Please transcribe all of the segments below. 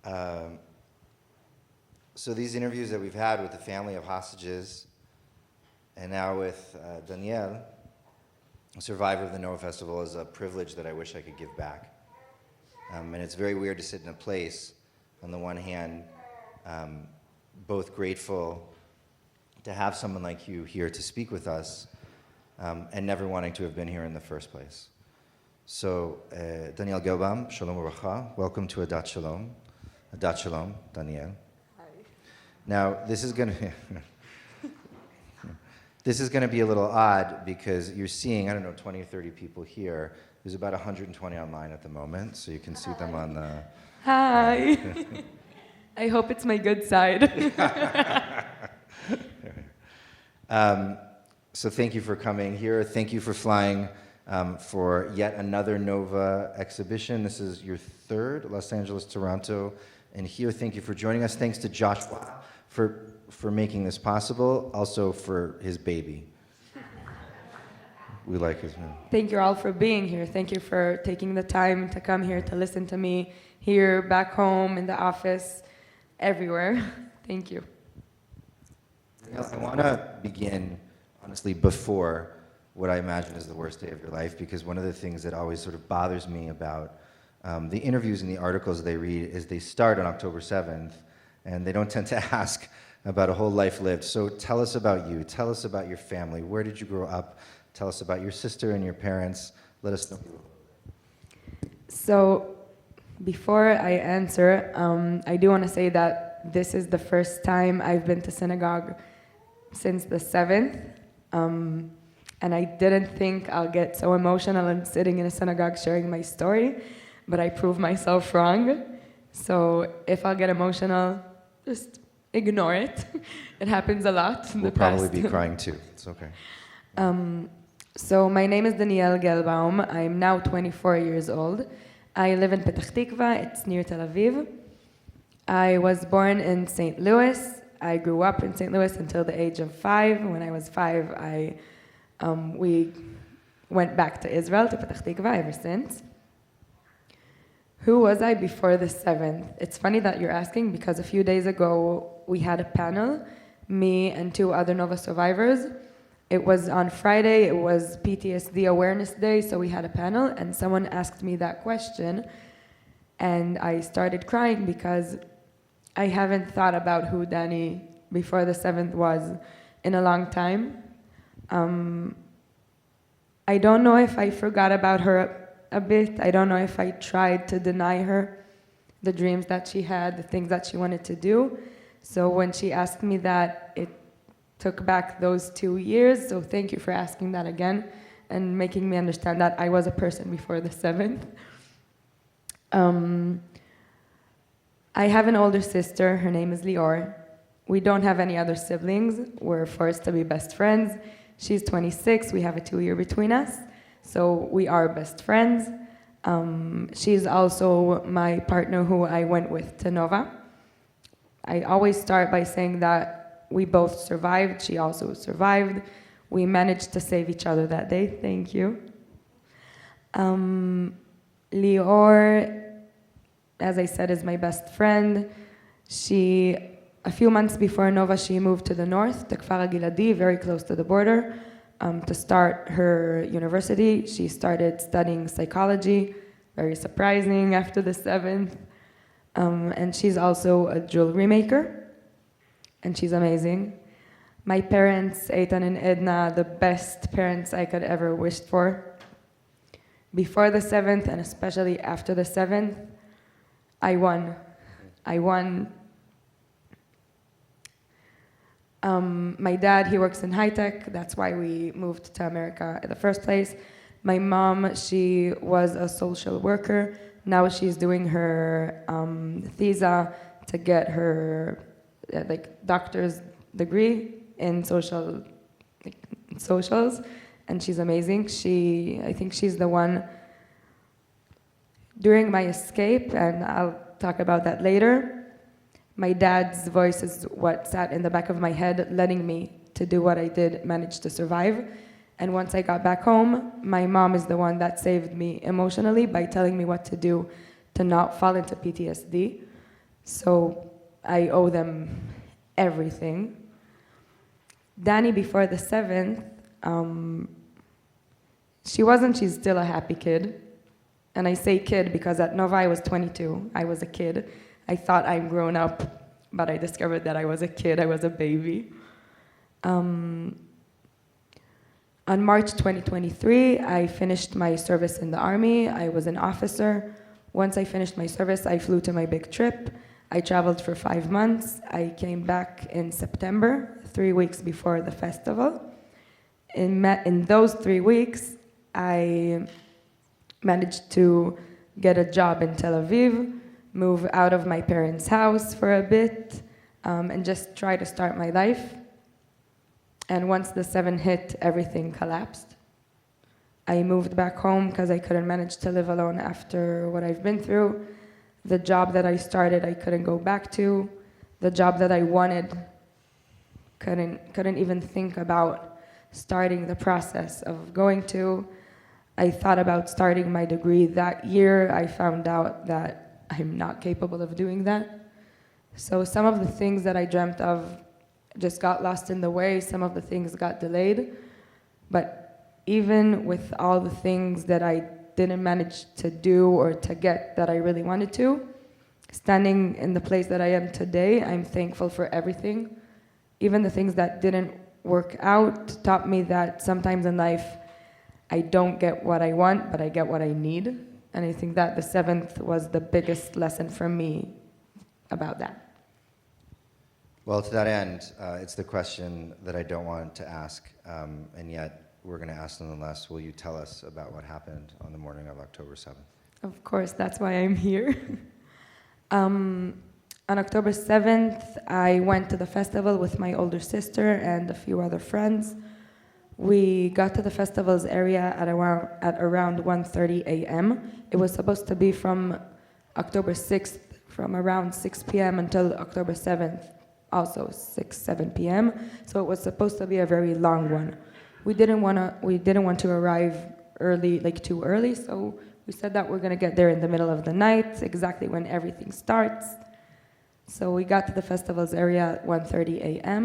Um, so these interviews that we've had with the family of hostages, and now with Danielle, a survivor of the Nova Festival, is a privilege that I wish I could give back. And it's very weird to sit in a place, on the one hand, both grateful to have someone like you here to speak with us, and never wanting to have been here in the first place. So, Danielle Gelbaum, Shalom Uvracha, welcome to Adat Shalom. Adat Shalom, Danielle. Hi. Now, this is going to be a little odd because you're seeing, I don't know, 20 or 30 people here. There's about 120 online at the moment, so you can see them on the... Hi. I hope it's my good side. So thank you for coming here. Thank you for flying for yet another Nova exhibition. This is your third, Los Angeles, Toronto, and here. Thank you for joining us. Thanks to Joshua for making this possible, also for his baby. We like his name. Thank you all for being here. Thank you for taking the time to come here to listen to me here, back home, in the office, everywhere. Thank you. I want to begin, honestly, before what I imagine is the worst day of your life, because one of the things that always sort of bothers me about the interviews and the articles they read is they start on October 7th, and they don't tend to ask about a whole life lived. So tell us about you. Tell us about your family. Where did you grow up? Tell us about your sister and your parents. Let us know. So, before I answer, I do want to say that this is the first time I've been to synagogue since the 7th. And I didn't think I'll get so emotional and sitting in a synagogue sharing my story, but I proved myself wrong. So if I'll get emotional, just ignore it. It happens a lot in the past. We'll probably be crying too. It's okay. So my name is Danielle Gelbaum. I'm now 24 years old. I live in Petah Tikva. It's near Tel Aviv. I was born in St. Louis. I grew up in St. Louis until the age of 5. When I was 5, we went back to Israel, to Petah Tikva, ever since. Who was I before the 7th? It's funny that you're asking, because a few days ago we had a panel, me and 2 other Nova survivors. It was on Friday, it was PTSD Awareness Day, so we had a panel, and someone asked me that question, and I started crying because I haven't thought about who Dani before the 7th was in a long time. I don't know if I forgot about her a bit. I don't know if I tried to deny her the dreams that she had, the things that she wanted to do. So when she asked me that, it took back those 2 years. So thank you for asking that again and making me understand that I was a person before the 7th. I have an older sister. Her name is Lior. We don't have any other siblings. We're forced to be best friends. She's 26. We have a 2-year between us. So we are best friends. She's also my partner who I went with to Nova. I always start by saying that we both survived. She also survived. We managed to save each other that day. Thank you. Lior, as I said, is my best friend. A few months before Nova, she moved to the north, to Kfar Giladi, very close to the border, to start her university. She started studying psychology, very surprising after the 7th. And she's also a jewelry maker, and she's amazing. My parents, Eitan and Edna, the best parents I could ever wish for. Before the 7th, and especially after the 7th, I won. My dad, he works in high tech. That's why we moved to America in the first place. My mom, she was a social worker. Now she's doing her thesis to get her doctor's degree in socials, and she's amazing. I think she's the one during my escape, and I'll talk about that later. My dad's voice is what sat in the back of my head, letting me to do what I did, manage to survive. And once I got back home, my mom is the one that saved me emotionally by telling me what to do to not fall into PTSD. So I owe them everything. Danny, before the 7th, she's still a happy kid. And I say kid because at Nova I was 22. I was a kid. I thought I'm grown up, but I discovered that I was a kid. I was a baby. On March 2023, I finished my service in the Army. I was an officer. Once I finished my service, I flew to my big trip. I traveled for 5 months. I came back in September, 3 weeks before the festival. In those 3 weeks, I managed to get a job in Tel Aviv, move out of my parents' house for a bit, and just try to start my life. And once the 7 hit, everything collapsed. I moved back home because I couldn't manage to live alone after what I've been through. The job that I started, I couldn't go back to. The job that I wanted, couldn't even think about starting the process of going to. I thought about starting my degree that year. I found out that I'm not capable of doing that. So some of the things that I dreamt of just got lost in the way. Some of the things got delayed. But even with all the things that I didn't manage to do or to get that I really wanted to, standing in the place that I am today, I'm thankful for everything. Even the things that didn't work out taught me that sometimes in life, I don't get what I want, but I get what I need. And I think that the 7th was the biggest lesson for me about that. Well, to that end, it's the question that I don't want to ask, and yet we're going to ask nonetheless. Will you tell us about what happened on the morning of October 7th? Of course, that's why I'm here. On October 7th, I went to the festival with my older sister and a few other friends. We got to the festival's area at around 1:30 a.m. It was supposed to be from October 6th, from around 6 p.m. until October 7th, also 7 p.m. So it was supposed to be a very long one. We didn't want to arrive early, like too early, so we said that we're gonna get there in the middle of the night, exactly when everything starts. So we got to the festival's area at 1:30 a.m.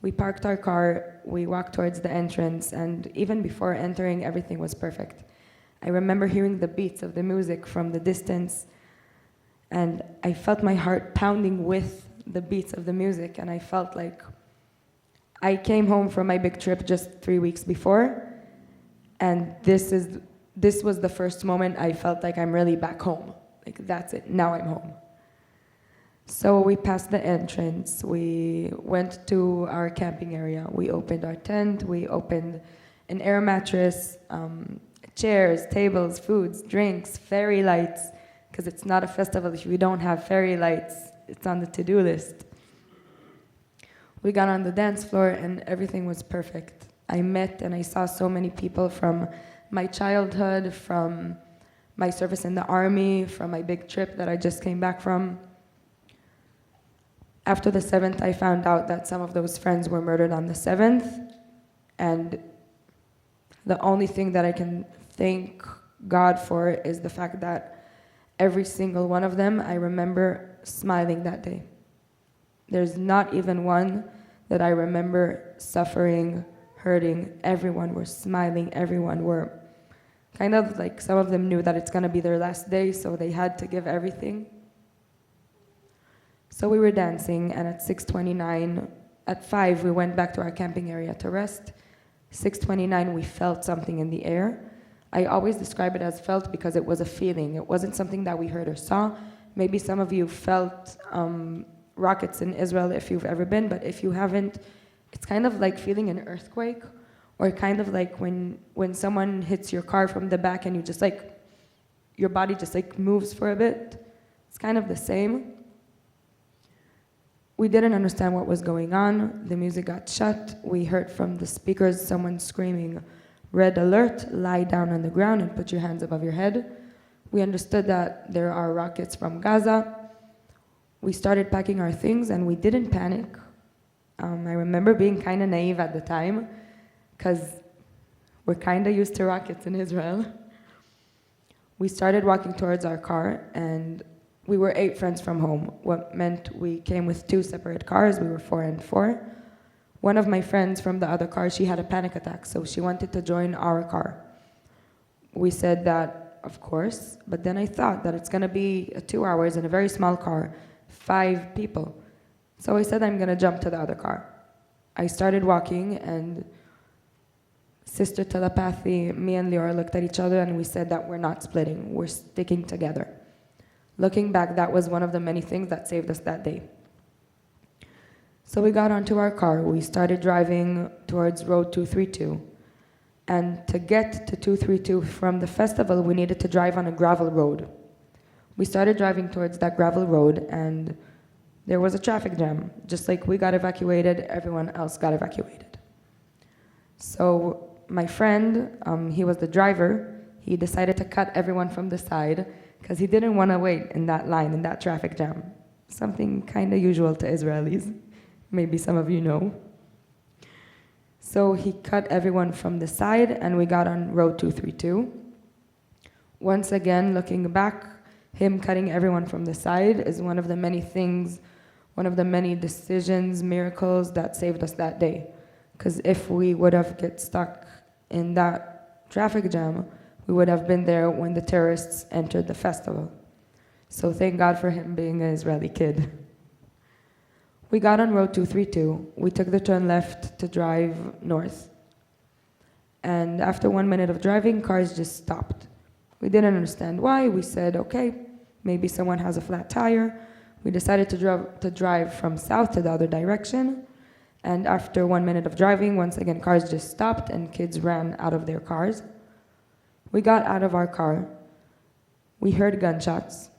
We parked our car, we walked towards the entrance, and even before entering, everything was perfect. I remember hearing the beats of the music from the distance, and I felt my heart pounding with the beats of the music, and I felt like I came home from my big trip just 3 weeks before, and this was the first moment I felt like I'm really back home. Like, that's it, now I'm home. So we passed the entrance, we went to our camping area, we opened our tent, we opened an air mattress, chairs, tables, foods, drinks, fairy lights, because it's not a festival if you don't have fairy lights, it's on the to-do list. We got on the dance floor and everything was perfect. I met and I saw so many people from my childhood, from my service in the army, from my big trip that I just came back from. After the 7th, I found out that some of those friends were murdered on the 7th, and the only thing that I can thank God for is the fact that every single one of them, I remember smiling that day. There's not even one that I remember suffering, hurting. Everyone were smiling, everyone were kind of like, some of them knew that it's gonna be their last day, so they had to give everything. So we were dancing, and at 6:29, at 5, we went back to our camping area to rest. 6:29, we felt something in the air. I always describe it as felt because it was a feeling. It wasn't something that we heard or saw. Maybe some of you felt rockets in Israel if you've ever been, but if you haven't, it's kind of like feeling an earthquake, or kind of like when someone hits your car from the back and you just like, your body just like moves for a bit. It's kind of the same. We didn't understand what was going on. The music got shut. We heard from the speakers someone screaming, "Red alert, lie down on the ground and put your hands above your head." We understood that there are rockets from Gaza. We started packing our things and we didn't panic. I remember being kind of naive at the time because we're kind of used to rockets in Israel. We started walking towards our car, and we were 8 friends from home, what meant we came with 2 separate cars. We were 4 and 4. One of my friends from the other car, she had a panic attack, so she wanted to join our car. We said that, of course, but then I thought that it's gonna be 2 hours in a very small car, 5 people. So I said I'm gonna jump to the other car. I started walking, and sister telepathy, me and Lior looked at each other and we said that we're not splitting, we're sticking together. Looking back, that was one of the many things that saved us that day. So we got onto our car, we started driving towards road 232. And to get to 232 from the festival, we needed to drive on a gravel road. We started driving towards that gravel road, and there was a traffic jam. Just like we got evacuated, everyone else got evacuated. So my friend, he was the driver, he decided to cut everyone from the side because he didn't want to wait in that line, in that traffic jam. Something kind of usual to Israelis. Maybe some of you know. So he cut everyone from the side, and we got on road 232. Once again, looking back, him cutting everyone from the side is one of the many things, one of the many decisions, miracles that saved us that day. Because if we would have get stuck in that traffic jam, we would have been there when the terrorists entered the festival. So thank God for him being an Israeli kid. We got on road 232. We took the turn left to drive north. And after 1 minute of driving, cars just stopped. We didn't understand why. We said, okay, maybe someone has a flat tire. We decided to drive from south to the other direction. And after 1 minute of driving, once again, cars just stopped and kids ran out of their cars. We got out of our car. We heard gunshots.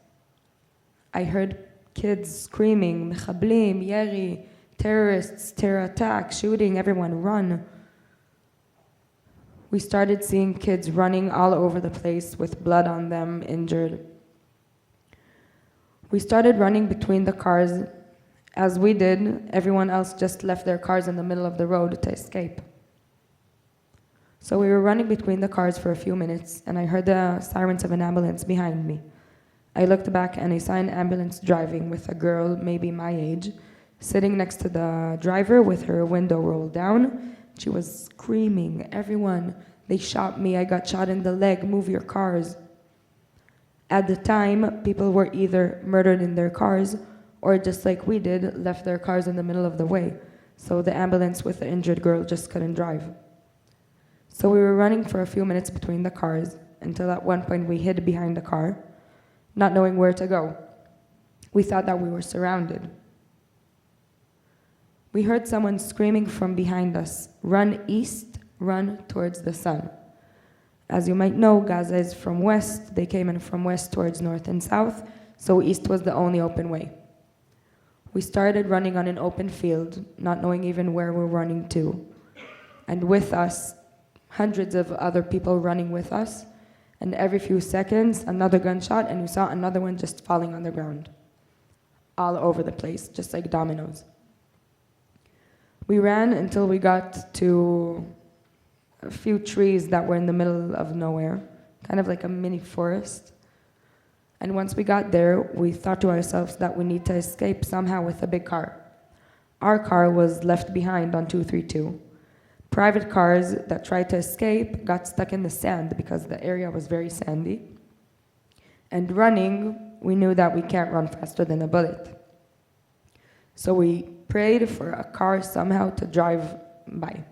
I heard kids screaming, Mechablim, Yeri, terrorists, terror attack, shooting, everyone run. We started seeing kids running all over the place with blood on them, injured. We started running between the cars. As we did, everyone else just left their cars in the middle of the road to escape. So we were running between the cars for a few minutes, and I heard the sirens of an ambulance behind me. I looked back and I saw an ambulance driving with a girl, maybe my age, sitting next to the driver with her window rolled down. She was screaming, everyone, they shot me, I got shot in the leg, move your cars. At the time, people were either murdered in their cars or just like we did, left their cars in the middle of the way. So the ambulance with the injured girl just couldn't drive. So we were running for a few minutes between the cars until at one point we hid behind the car, not knowing where to go. We thought that we were surrounded. We heard someone screaming from behind us, run east, run towards the sun. As you might know, Gaza is from west. They came in from west towards north and south, so east was the only open way. We started running on an open field, not knowing even where we're running to. And with us, hundreds of other people running with us, and every few seconds, another gunshot, and we saw another one just falling on the ground, all over the place, just like dominoes. We ran until we got to a few trees that were in the middle of nowhere, kind of like a mini forest. And once we got there, we thought to ourselves that we need to escape somehow with a big car. Our car was left behind on 232. Private cars that tried to escape got stuck in the sand because the area was very sandy. And running, we knew that we can't run faster than a bullet. So we prayed for a car somehow to drive by.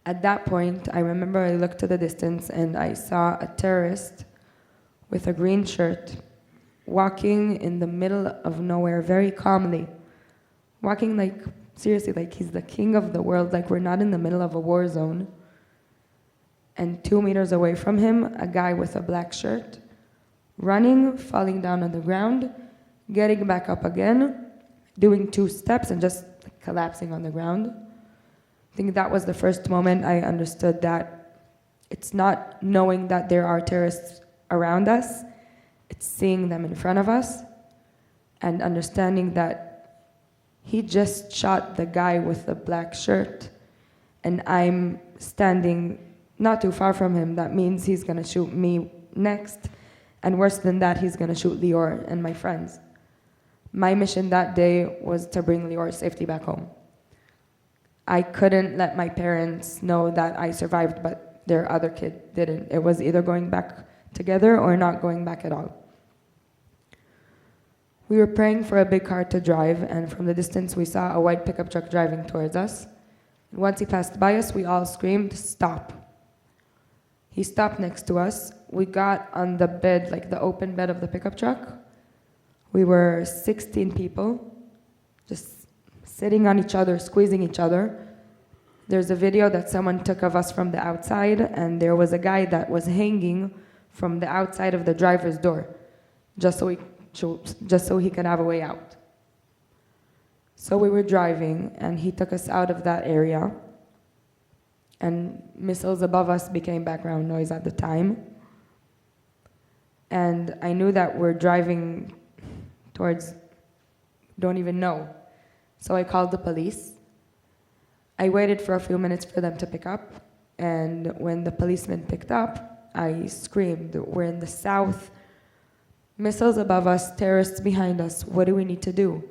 At that point, I remember I looked to the distance and I saw a terrorist with a green shirt walking in the middle of nowhere very calmly, walking like, seriously, like he's the king of the world, like we're not in the middle of a war zone. And 2 meters away from him, a guy with a black shirt, running, falling down on the ground, getting back up again, doing 2 steps and just collapsing on the ground. I think that was the first moment I understood that it's not knowing that there are terrorists around us, it's seeing them in front of us and understanding that he just shot the guy with the black shirt and I'm standing not too far from him. That means he's gonna shoot me next And worse than that, he's gonna shoot Lior and my friends. My mission that day was to bring Lior safely back home. I couldn't let my parents know that I survived, but their other kid didn't. It was either going back together or not going back at all. We were praying for a big car to drive, and from the distance we saw a white pickup truck driving towards us. Once he passed by us, we all screamed, "Stop." He stopped next to us. We got on the bed, like the open bed of the pickup truck. We were 16 people, just sitting on each other, squeezing each other. There's a video that someone took of us from the outside, and there was a guy that was hanging from the outside of the driver's door, just so he could have a way out. So we were driving, and he took us out of that area, and missiles above us became background noise at the time. And I knew that we're driving towards, don't even know. So I called the police. I waited for a few minutes for them to pick up, and when the policeman picked up, I screamed, "We're in the south. Missiles above us, terrorists behind us. What do we need to do?"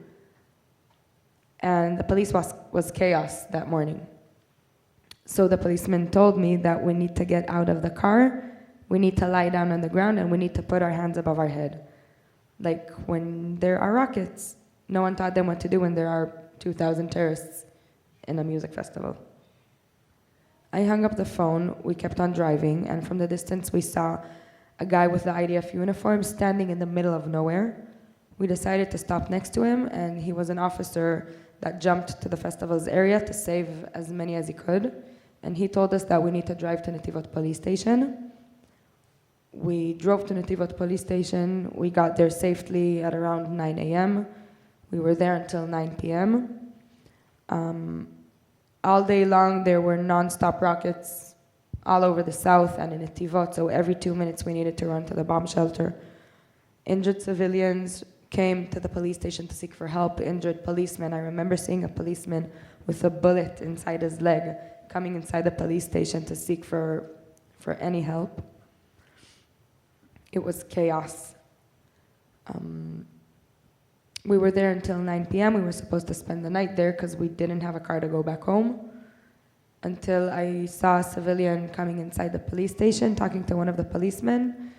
And the police was chaos that morning. So the policeman told me that we need to get out of the car, we need to lie down on the ground, and we need to put our hands above our head. Like when there are rockets. No one taught them what to do when there are 2,000 terrorists in a music festival. I hung up the phone, we kept on driving, and from the distance we saw a guy with the IDF uniform standing in the middle of nowhere. We decided to stop next to him, and he was an officer that jumped to the festival's area to save as many as he could. And he told us that we need to drive to Netivot police station. We drove to Netivot police station. We got there safely at around 9 a.m. We were there until 9 p.m. All day long, there were non-stop rockets all over the south and in Netivot, so every 2 minutes we needed to run to the bomb shelter. Injured civilians came to the police station to seek for help. Injured policemen. I remember seeing a policeman with a bullet inside his leg coming inside the police station to seek for any help. It was chaos. We were there until 9 p.m. We were supposed to spend the night there because we didn't have a car to go back home, until I saw a civilian coming inside the police station talking to one of the policemen.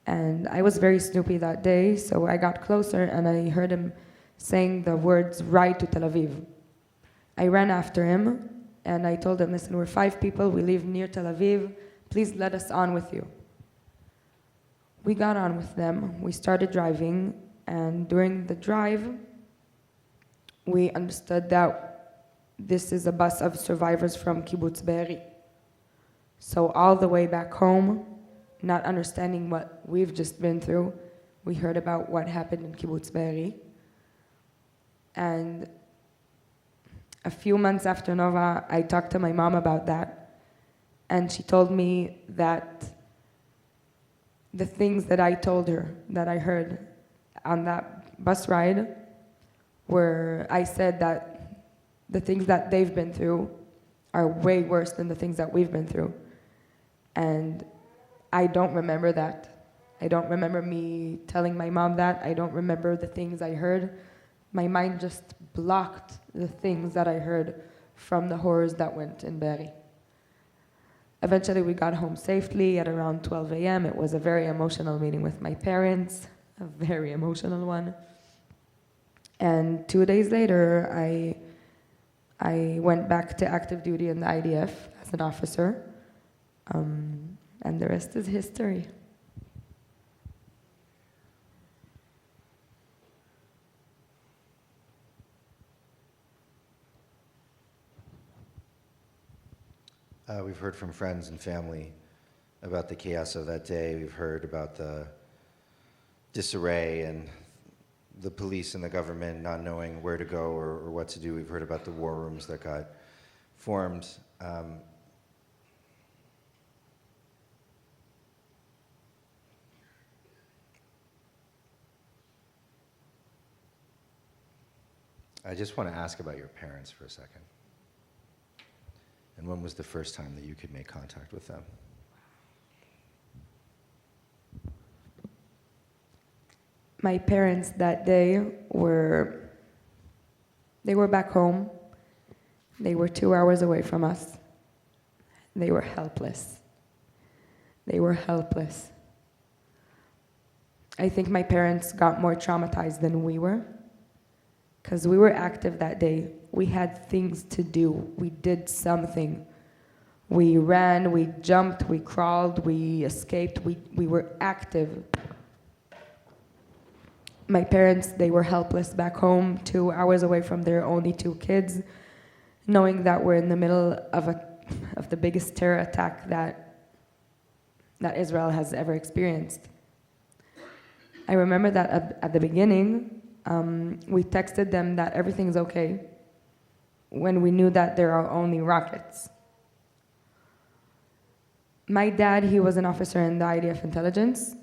And I was very snoopy that day, so I got closer and I heard him saying the words, "Ride to Tel Aviv." I ran after him and I told him, "Listen, we're 5 people, we live near Tel Aviv, please let us on with you." We got on with them, we started driving, and during the drive, we understood that this is a bus of survivors from Kibbutz Be'eri. So all the way back home, not understanding what we've just been through, we heard about what happened in Kibbutz Be'eri. And a few months after Nova, I talked to my mom about that, and she told me that the things that I told her, that I heard on that bus ride, were, I said that the things that they've been through are way worse than the things that we've been through. And I don't remember that. I don't remember me telling my mom that. I don't remember the things I heard. My mind just blocked the things that I heard from the horrors that went in Be'eri. Eventually we got home safely at around 12 a.m. It was a very emotional meeting with my parents, a very emotional one. And 2 days later, I went back to active duty in the IDF as an officer. And the rest is history. We've heard from friends and family about the chaos of that day. We've heard about the disarray and the police and the government not knowing where to go or what to do. We've heard about the war rooms that got formed. I just want to ask about your parents for a second. And when was the first time that you could make contact with them? My parents that day they were back home. They were 2 hours away from us. They were helpless. They were helpless. I think my parents got more traumatized than we were, because we were active that day. We had things to do. We did something. We ran, we jumped, we crawled, we escaped, we were active. My parents, they were helpless back home, 2 hours away from their only 2 kids, knowing that we're in the middle of the biggest terror attack that Israel has ever experienced. I remember that at the beginning, we texted them that everything's okay when we knew that there are only rockets. My dad, he was an officer in the IDF intelligence,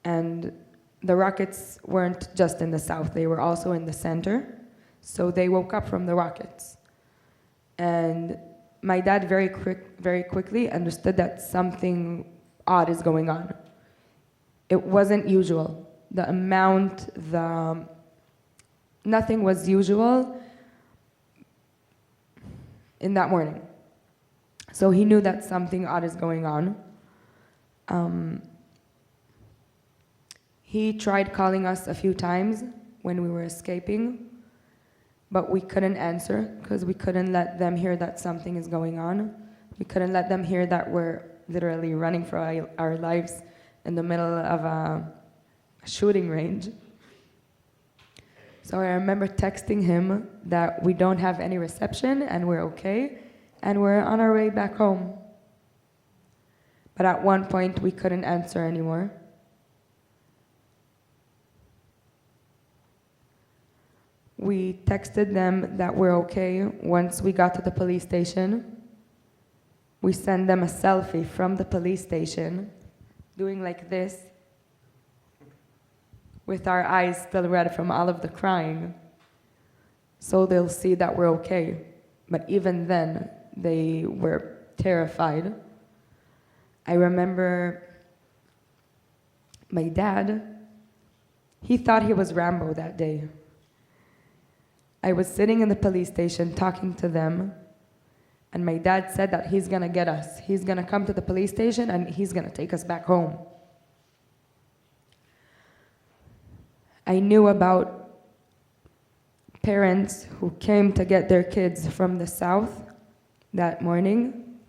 and the rockets weren't just in the south, they were also in the center, so they woke up from the rockets. And my dad very quickly understood that something odd is going on. It wasn't usual. Nothing was usual in that morning. So he knew that something odd is going on. He tried calling us a few times when we were escaping, but we couldn't answer because we couldn't let them hear that something is going on. We couldn't let them hear that we're literally running for our lives in the middle of a shooting range. So I remember texting him that we don't have any reception and we're okay, and we're on our way back home. But at one point, we couldn't answer anymore. We texted them that we're okay. Once we got to the police station, we sent them a selfie from the police station, doing like this, with our eyes still red from all of the crying, so they'll see that we're okay. But even then, they were terrified. I remember my dad, he thought he was Rambo that day. I was sitting in the police station talking to them, and my dad said that he's gonna get us. He's gonna come to the police station and he's gonna take us back home. I knew about parents who came to get their kids from the south that morning.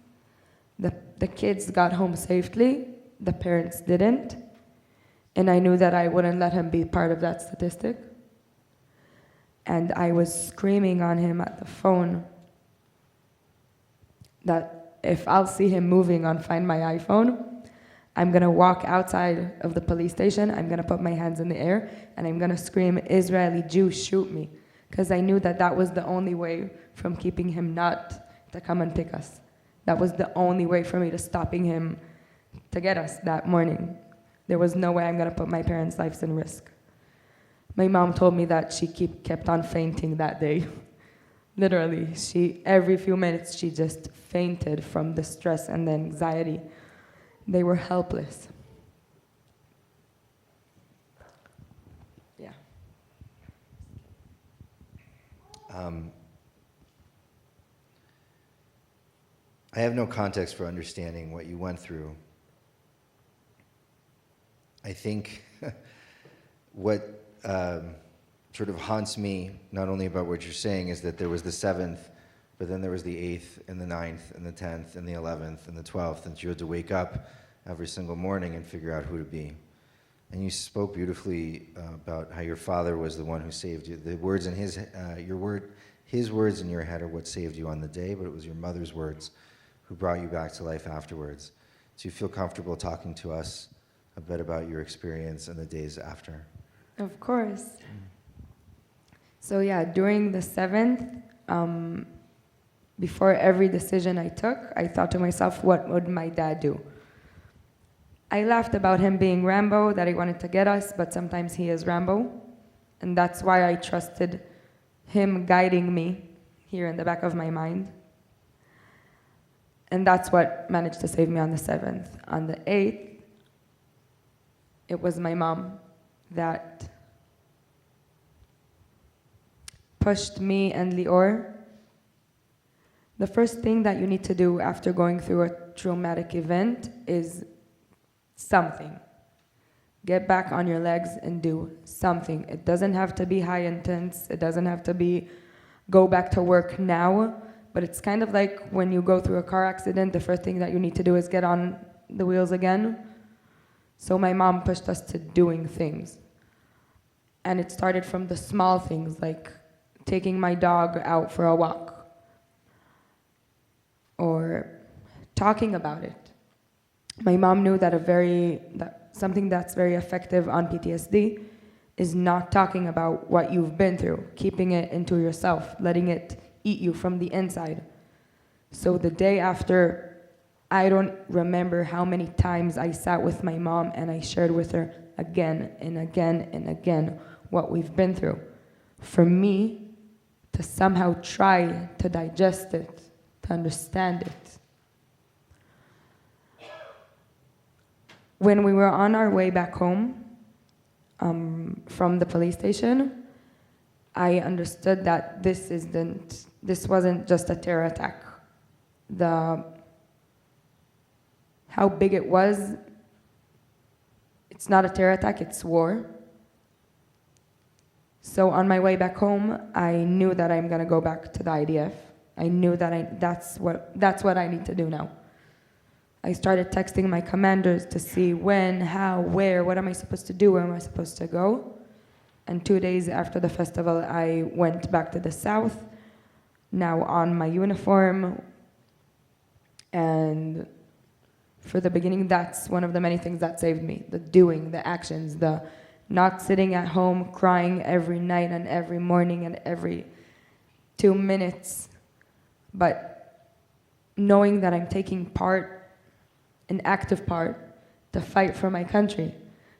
The kids got home safely, the parents didn't, and I knew that I wouldn't let him be part of that statistic. And I was screaming on him at the phone that if I'll see him moving on Find My iPhone, I'm gonna walk outside of the police station, I'm gonna put my hands in the air, and I'm gonna scream, "Israeli Jew, shoot me." Because I knew that that was the only way from keeping him not to come and pick us. That was the only way for me to stopping him to get us that morning. There was no way I'm gonna put my parents' lives in risk. My mom told me that she kept on fainting that day. Literally, every few minutes she just fainted from the stress and the anxiety. They were helpless. Yeah. I have no context for understanding what you went through. I think what sort of haunts me, not only about what you're saying, is that there was the 7th, but then there was the 8th and the 9th and the 10th and the 11th and the 12th, and you had to wake up every single morning and figure out who to be. And you spoke beautifully about how your father was the one who saved you. The words in his words in your head are what saved you on the day, but it was your mother's words who brought you back to life afterwards. Do you feel comfortable talking to us a bit about your experience and the days after? Of course. So yeah, during the 7th, before every decision I took, I thought to myself, what would my dad do? I laughed about him being Rambo, that he wanted to get us, but sometimes he is Rambo. And that's why I trusted him guiding me here in the back of my mind. And that's what managed to save me on the 7th. On the 8th, it was my mom. that pushed me and Lior. The first thing that you need to do after going through a traumatic event is something. Get back on your legs and do something. It doesn't have to be high intense. It doesn't have to be go back to work now. But it's kind of like when you go through a car accident, the first thing that you need to do is get on the wheels again. So my mom pushed us to doing things. And it started from the small things, like taking my dog out for a walk or talking about it. My mom knew that something that's very effective on PTSD is not talking about what you've been through, keeping it into yourself, letting it eat you from the inside. So the day after, I don't remember how many times I sat with my mom and I shared with her again and again and again what we've been through. For me to somehow try to digest it, to understand it. When we were on our way back home from the police station, I understood that this wasn't just a terror attack. How big it was, it's not a terror attack, it's war. So on my way back home, I knew that I'm gonna go back to the IDF. I knew that that's what I need to do now. I started texting my commanders to see when, how, where, what am I supposed to do, where am I supposed to go. And 2 days after the festival, I went back to the south, now on my uniform. And for the beginning, that's one of the many things that saved me. The doing, the actions, the not sitting at home crying every night and every morning and every 2 minutes, but knowing that I'm taking part, an active part, to fight for my country.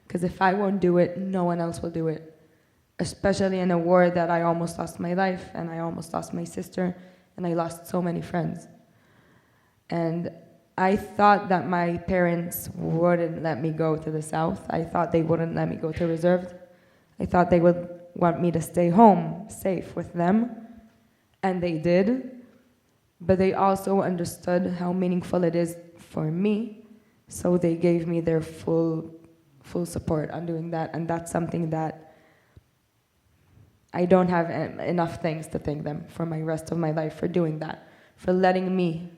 Because if I won't do it, no one else will do it. Especially in a war that I almost lost my life, and I almost lost my sister, and I lost so many friends. And I thought that my parents wouldn't let me go to the South. I thought they wouldn't let me go to reserved. I thought they would want me to stay home, safe with them. And they did. But they also understood how meaningful it is for me. So they gave me their full support on doing that. And that's something that I don't have enough thanks to thank them for my rest of my life for doing that, for letting me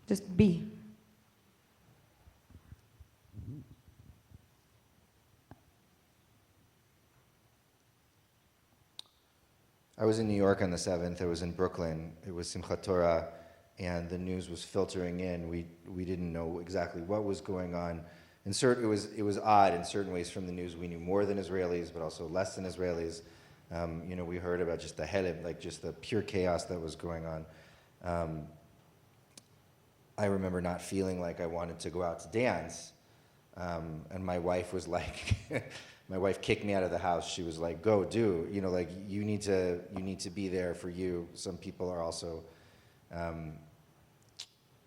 just be. I was in New York on the 7th. I was in Brooklyn. It was Simchat Torah, and the news was filtering in. We didn't know exactly what was going on. It was odd in certain ways from the news. We knew more than Israelis, but also less than Israelis. We heard about just the heleb, like just the pure chaos that was going on. I remember not feeling like I wanted to go out to dance, and my wife was like, my wife kicked me out of the house. She was like, "Go, do, like you need to be there for you." Some people are also.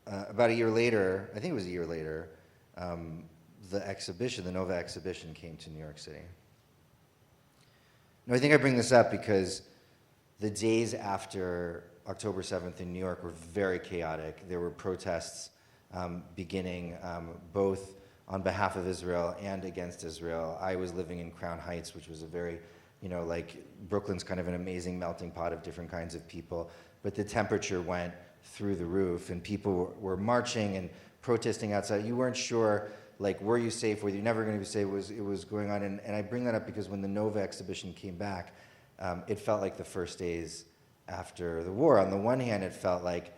About a year later, I think it was a year later, the Nova exhibition came to New York City. No, I think I bring this up because the days after October 7th in New York were very chaotic. There were protests beginning both on behalf of Israel and against Israel. I was living in Crown Heights, which was a very, Brooklyn's kind of an amazing melting pot of different kinds of people. But the temperature went through the roof, and people were marching and protesting outside. You weren't sure, were you safe? Were you never going to be safe? It was going on. And I bring that up because when the Nova exhibition came back, it felt like the first days after the war. On the one hand, it felt like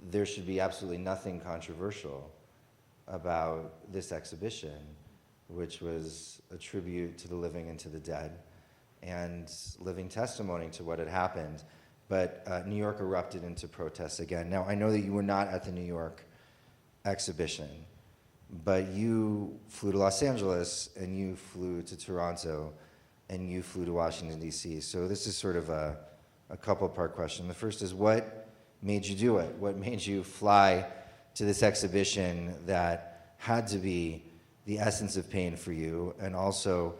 there should be absolutely nothing controversial about this exhibition, which was a tribute to the living and to the dead, and living testimony to what had happened. But New York erupted into protests again. Now, I know that you were not at the New York exhibition, but you flew to Los Angeles, and you flew to Toronto, and you flew to Washington, D.C. So this is sort of a couple-part question. The first is, what made you do it? What made you fly to this exhibition that had to be the essence of pain for you, and also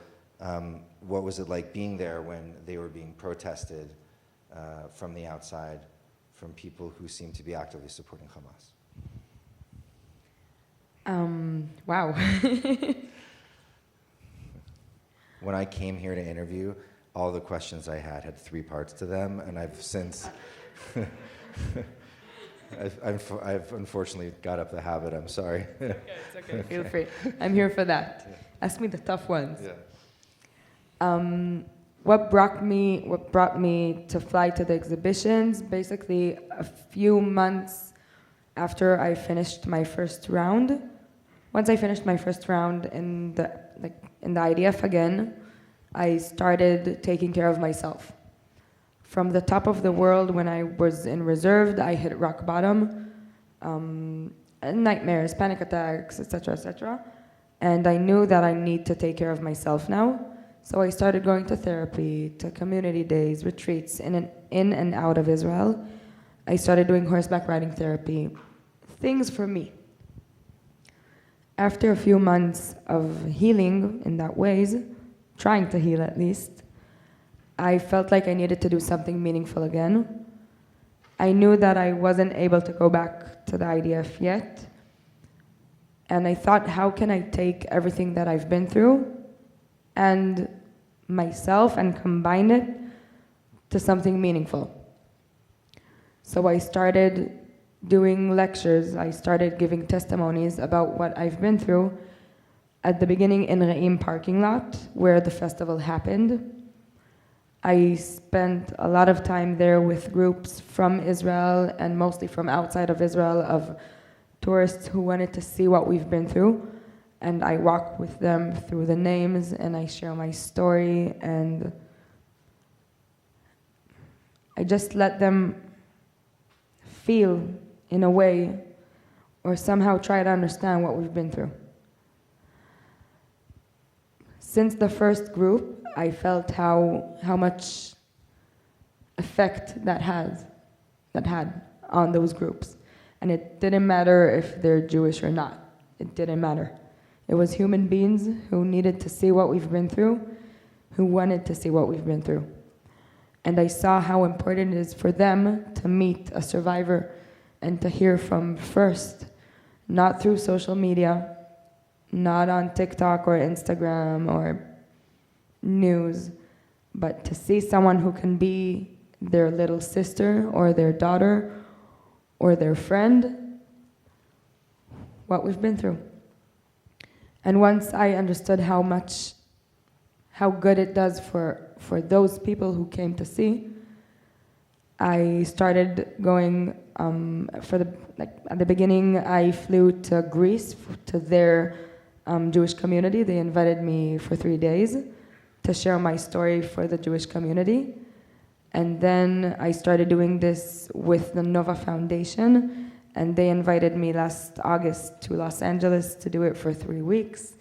what was it like being there when they were being protested from the outside, from people who seem to be actively supporting Hamas? Wow. When I came here to interview, all the questions I had 3 parts to them, and I've since, I've unfortunately got up the habit. I'm sorry. It's okay. Feel free. I'm here for that. Ask me the tough ones. Yeah. What brought me to fly to the exhibitions? Basically, a few months after I finished my first round. Once I finished my first round in the IDF again, I started taking care of myself. From the top of the world, when I was in reserve, I hit rock bottom, nightmares, panic attacks, etc., etc. And I knew that I need to take care of myself now. So I started going to therapy, to community days, retreats in and out of Israel. I started doing horseback riding therapy, things for me. After a few months of healing in that ways, trying to heal at least, I felt like I needed to do something meaningful again. I knew that I wasn't able to go back to the IDF yet. And I thought, how can I take everything that I've been through and myself and combine it to something meaningful? So I started doing lectures. I started giving testimonies about what I've been through at the beginning in Re'im parking lot where the festival happened. I spent a lot of time there with groups from Israel and mostly from outside of Israel of tourists who wanted to see what we've been through. And I walk with them through the names and I share my story and I just let them feel in a way or somehow try to understand what we've been through. Since the first group, I felt how much effect that had on those groups. And it didn't matter if they're Jewish or not. It didn't matter. It was human beings who needed to see what we've been through, who wanted to see what we've been through. And I saw how important it is for them to meet a survivor and to hear from first, not through social media, not on TikTok or Instagram or news, but to see someone who can be their little sister or their daughter or their friend, what we've been through. And once I understood how good it does for those people who came to see, I started going at the beginning I flew to Greece to their Jewish community. They invited me for 3 days to share my story for the Jewish community. And then I started doing this with the Nova Foundation, and they invited me last August to Los Angeles to do it for 3 weeks.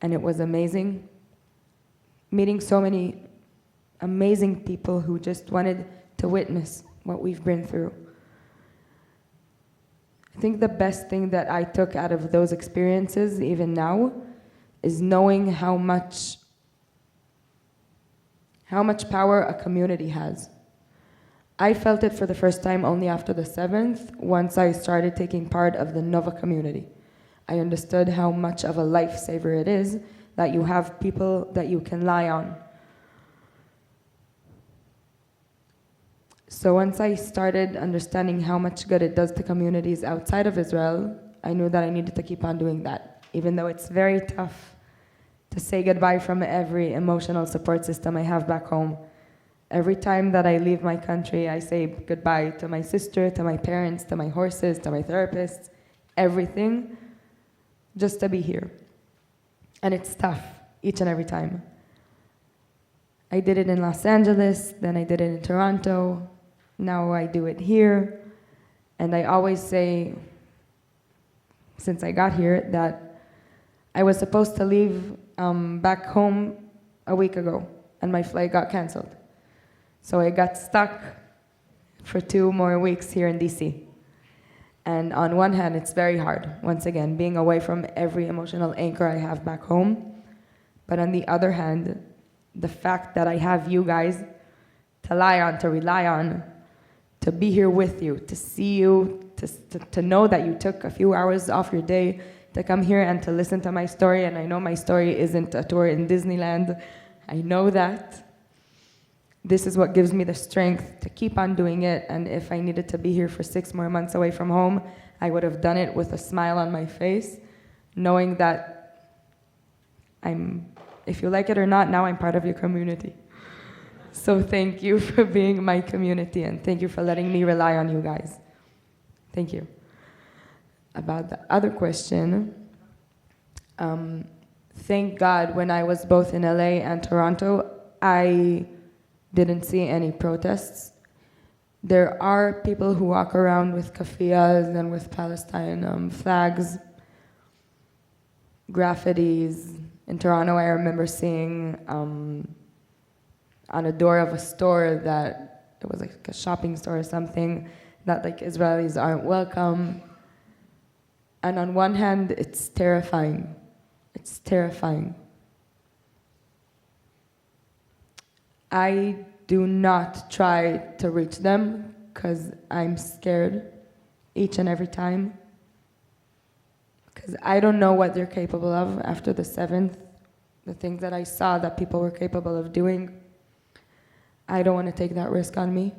And it was amazing, meeting so many amazing people who just wanted to witness what we've been through. I think the best thing that I took out of those experiences, even now, is knowing how much power a community has. I felt it for the first time only after the 7th, once I started taking part of the Nova community. I understood how much of a lifesaver it is that you have people that you can rely on. So once I started understanding how much good it does to communities outside of Israel, I knew that I needed to keep on doing that, even though it's very tough to say goodbye from every emotional support system I have back home. Every time that I leave my country, I say goodbye to my sister, to my parents, to my horses, to my therapists, everything, just to be here. And it's tough, each and every time. I did it in Los Angeles, then I did it in Toronto, now I do it here. And I always say, since I got here, that I was supposed to leave back home a week ago, and my flight got canceled. So I got stuck for 2 more weeks here in DC. And on one hand, it's very hard, once again, being away from every emotional anchor I have back home. But on the other hand, the fact that I have you guys to lie on, to rely on, to be here with you, to see you, to know that you took a few hours off your day to come here and to listen to my story. And I know my story isn't a tour in Disneyland. I know that. This is what gives me the strength to keep on doing it. And if I needed to be here for 6 more months away from home, I would have done it with a smile on my face, knowing that if you like it or not, now I'm part of your community. So thank you for being my community, and thank you for letting me rely on you guys. Thank you. About the other question, thank God when I was both in LA and Toronto, I didn't see any protests. There are people who walk around with kafiyas and with Palestine flags, graffitis. In Toronto, I remember seeing on a door of a store that it was like a shopping store or something, that like Israelis aren't welcome. And on one hand, it's terrifying. It's terrifying. I do not try to reach them because I'm scared each and every time. Because I don't know what they're capable of after the 7th, the things that I saw that people were capable of doing. I don't want to take that risk on me.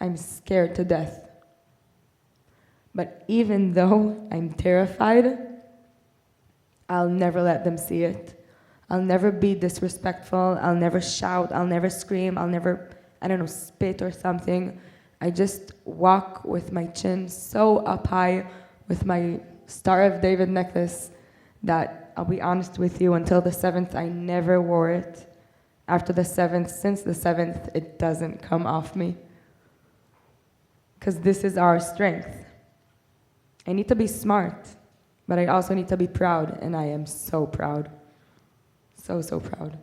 I'm scared to death. But even though I'm terrified, I'll never let them see it. I'll never be disrespectful. I'll never shout. I'll never scream. I'll never, spit or something. I just walk with my chin so up high with my Star of David necklace that, I'll be honest with you, until the 7th, I never wore it. After the 7th, since the 7th, it doesn't come off me. Because this is our strength. I need to be smart, but I also need to be proud, and I am so proud. So, so proud.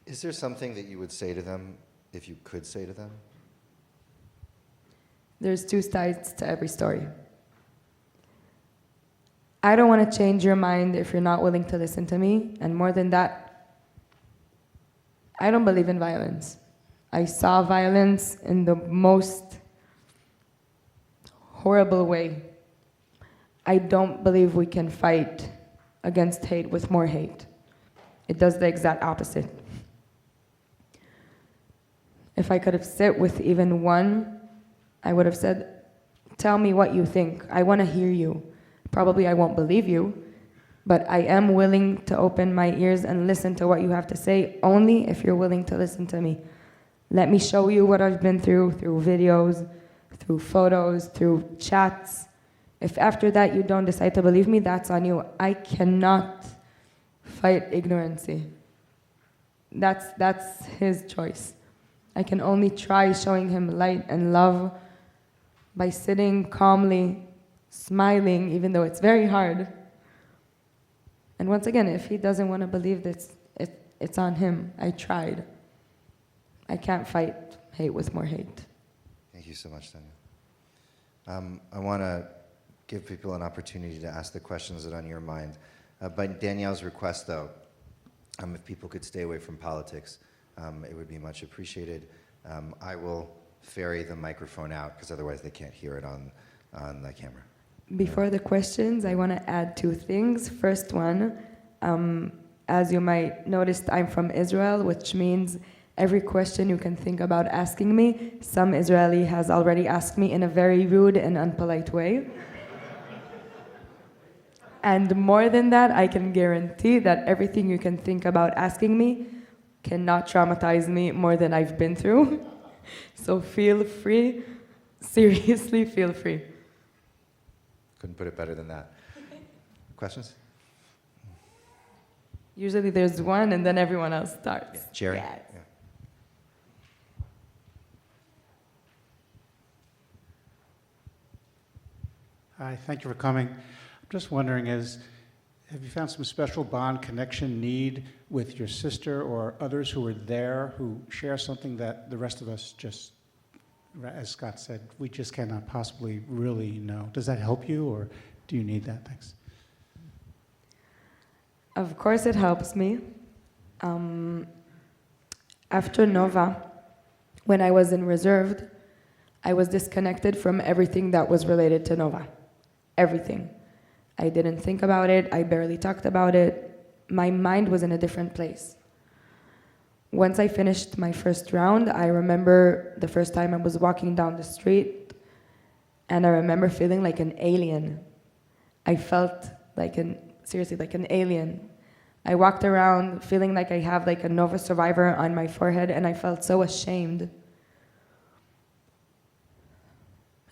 Is there something that you would say to them, if you could say to them? There's 2 sides to every story. I don't want to change your mind if you're not willing to listen to me, and more than that, I don't believe in violence. I saw violence in the most horrible way. I don't believe we can fight against hate with more hate. It does the exact opposite. If I could have sat with even one, I would have said, tell me what you think. I want to hear you. Probably I won't believe you, but I am willing to open my ears and listen to what you have to say, only if you're willing to listen to me. Let me show you what I've been through videos, through photos, through chats. If after that you don't decide to believe me, that's on you. I cannot fight ignorancy. That's his choice. I can only try showing him light and love by sitting calmly, smiling, even though it's very hard. And once again, if he doesn't want to believe this, it's on him. I tried. I can't fight hate with more hate. Thank you so much, Danielle. I want to give people an opportunity to ask the questions that are on your mind. By Danielle's request, though, if people could stay away from politics, it would be much appreciated. I will ferry the microphone out, because otherwise they can't hear it on the camera. Before the questions, I want to add 2 things. First one, as you might notice, I'm from Israel, which means every question you can think about asking me, some Israeli has already asked me in a very rude and unpolite way. And more than that, I can guarantee that everything you can think about asking me cannot traumatize me more than I've been through. So feel free, seriously feel free. Couldn't put it better than that. Questions? Usually there's one and then everyone else starts. Yeah. Jerry? Yes. Yeah. Hi, thank you for coming. I'm just wondering, have you found some special bond, connection, need with your sister or others who were there who share something that the rest of us just as Scott said, we just cannot possibly really know. Does that help you, or do you need that? Thanks. Of course, it helps me. After Nova, when I was in reserved, I was disconnected from everything that was related to Nova. Everything. I didn't think about it. I barely talked about it. My mind was in a different place. Once I finished my first round, I remember the first time I was walking down the street, and I remember feeling like an alien. I felt like seriously, like an alien. I walked around feeling like I have like a Nova survivor on my forehead, and I felt so ashamed.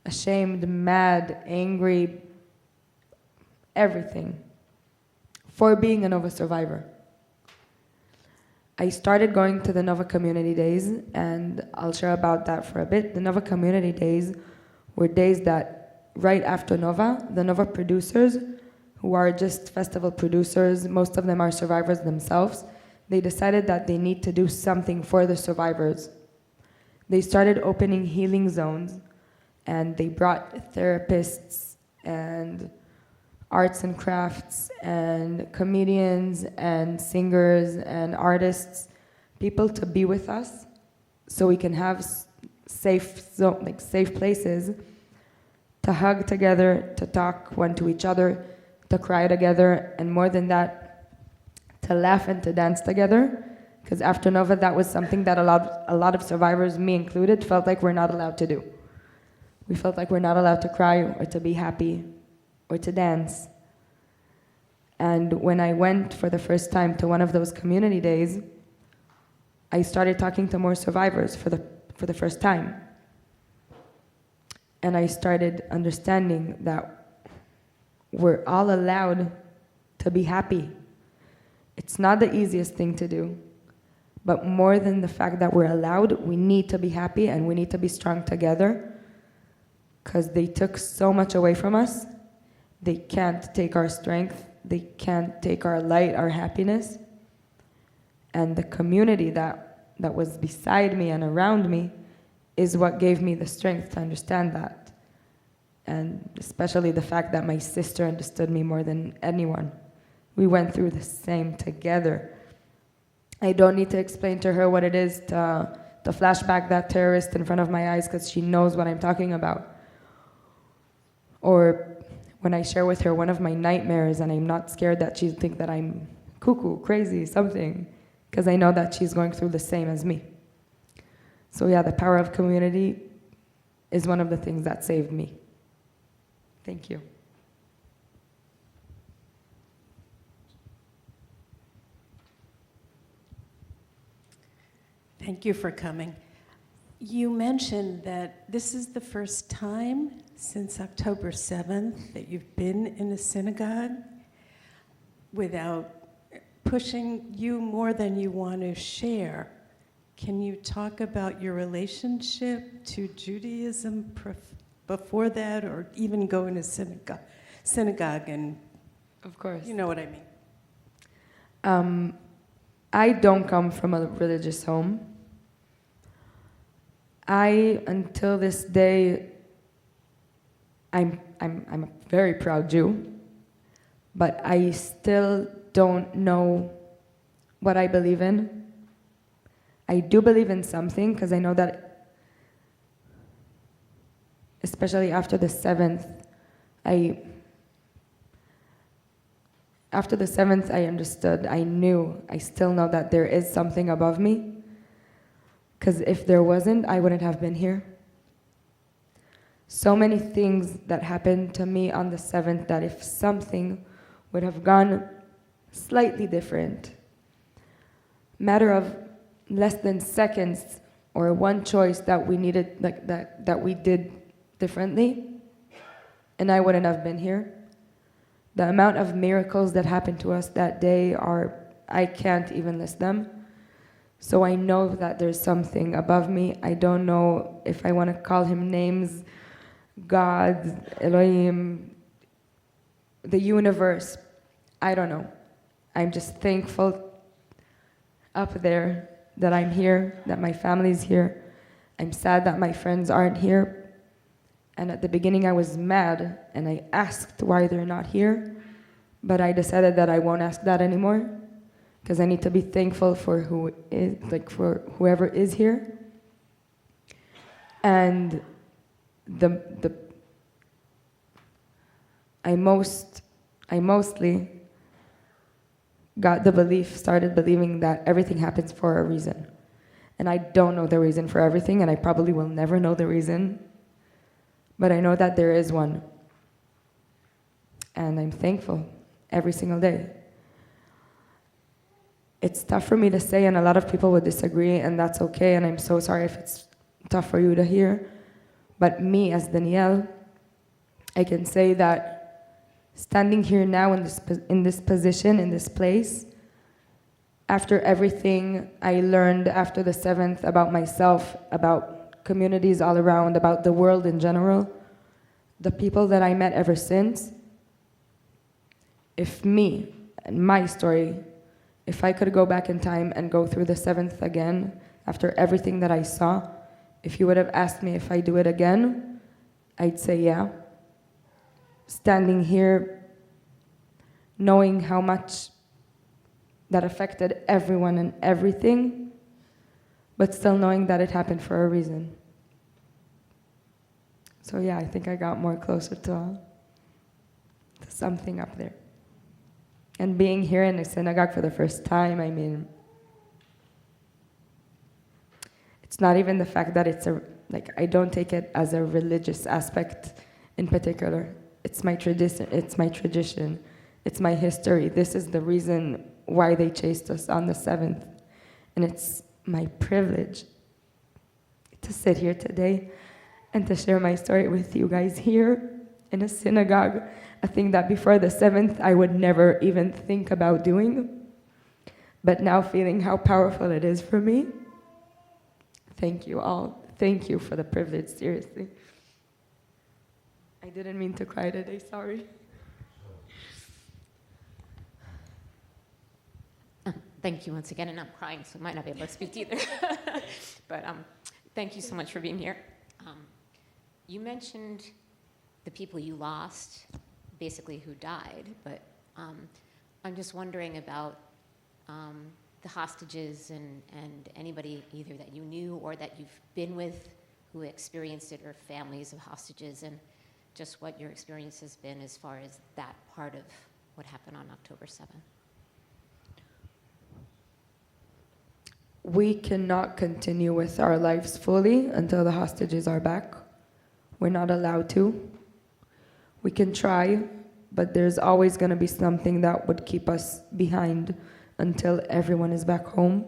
Ashamed, mad, angry, everything, for being a Nova survivor. I started going to the Nova Community Days, and I'll share about that for a bit. The Nova Community Days were days that, right after Nova, the Nova producers, who are just festival producers, most of them are survivors themselves, they decided that they need to do something for the survivors. They started opening healing zones, and they brought therapists and arts and crafts and comedians and singers and artists, people to be with us so we can have safe places to hug together, to talk one to each other, to cry together, and more than that, to laugh and to dance together. Because after Nova, that was something that a lot of survivors, me included, felt like we're not allowed to do. We felt like we're not allowed to cry or to be happy or to dance. And when I went for the first time to one of those community days, I started talking to more survivors for the first time. And I started understanding that we're all allowed to be happy. It's not the easiest thing to do, but more than the fact that we're allowed, we need to be happy and we need to be strong together, because they took so much away from us. They can't take our strength. They can't take our light, our happiness. And the community that was beside me and around me is what gave me the strength to understand that. And especially the fact that my sister understood me more than anyone. We went through the same together. I don't need to explain to her what it is to flashback that terrorist in front of my eyes, because she knows what I'm talking about. Or when I share with her one of my nightmares, and I'm not scared that she'll think that I'm cuckoo, crazy, something, because I know that she's going through the same as me. So yeah, the power of community is one of the things that saved me. Thank you. Thank you for coming. You mentioned that this is the first time since October 7th that you've been in a synagogue without pushing you more than you want to share. Can you talk about your relationship to Judaism before that, or even going to synagogue and, Of course. you know what I mean? I don't come from a religious home. Until this day, I'm a very proud Jew, but I still don't know what I believe in. I do believe in something, because I know that, especially after the 7th, I understood, I knew, I still know that there is something above me, because if there wasn't, I wouldn't have been here. So many things that happened to me on the 7th, that if something would have gone slightly different, matter of less than seconds, or one choice that we needed, that we did differently, and I wouldn't have been here. The amount of miracles that happened to us that day I can't even list them. So I know that there's something above me. I don't know if I want to call him names, God, Elohim, the universe. I don't know. I'm just thankful up there that I'm here, that my family's here, I'm sad that my friends aren't here. And at the beginning I was mad and I asked why they're not here, but I decided that I won't ask that anymore because I need to be thankful for for whoever is here. And I mostly started believing that everything happens for a reason. And I don't know the reason for everything, and I probably will never know the reason, but I know that there is one. And I'm thankful every single day. It's tough for me to say, and a lot of people would disagree, and that's okay, and I'm so sorry if it's tough for you to hear. But me, as Danielle, I can say that standing here now in this position, in this place, after everything I learned after the 7th about myself, about communities all around, about the world in general, the people that I met ever since, if me and my story, if I could go back in time and go through the 7th again, after everything that I saw, if you would have asked me if I do it again, I'd say yeah. Standing here, knowing how much that affected everyone and everything, but still knowing that it happened for a reason. So yeah, I think I got more closer to something up there. And being here in the synagogue for the first time, I mean, it's not even the fact that I don't take it as a religious aspect in particular. It's my tradition, it's my history. This is the reason why they chased us on the 7th. And it's my privilege to sit here today and to share my story with you guys here in a synagogue, a thing that before the 7th I would never even think about doing. But now feeling how powerful it is for me, thank you all. Thank you for the privilege, seriously. I didn't mean to cry today, sorry. Thank you once again, and I'm crying, so I might not be able to speak either. But thank you so much for being here. You mentioned the people you lost, basically who died, but I'm just wondering about the hostages and anybody either that you knew or that you've been with who experienced it, or families of hostages, and just what your experience has been as far as that part of what happened on October 7th. We cannot continue with our lives fully until the hostages are back. We're not allowed to. We can try, but there's always going to be something that would keep us behind until everyone is back home.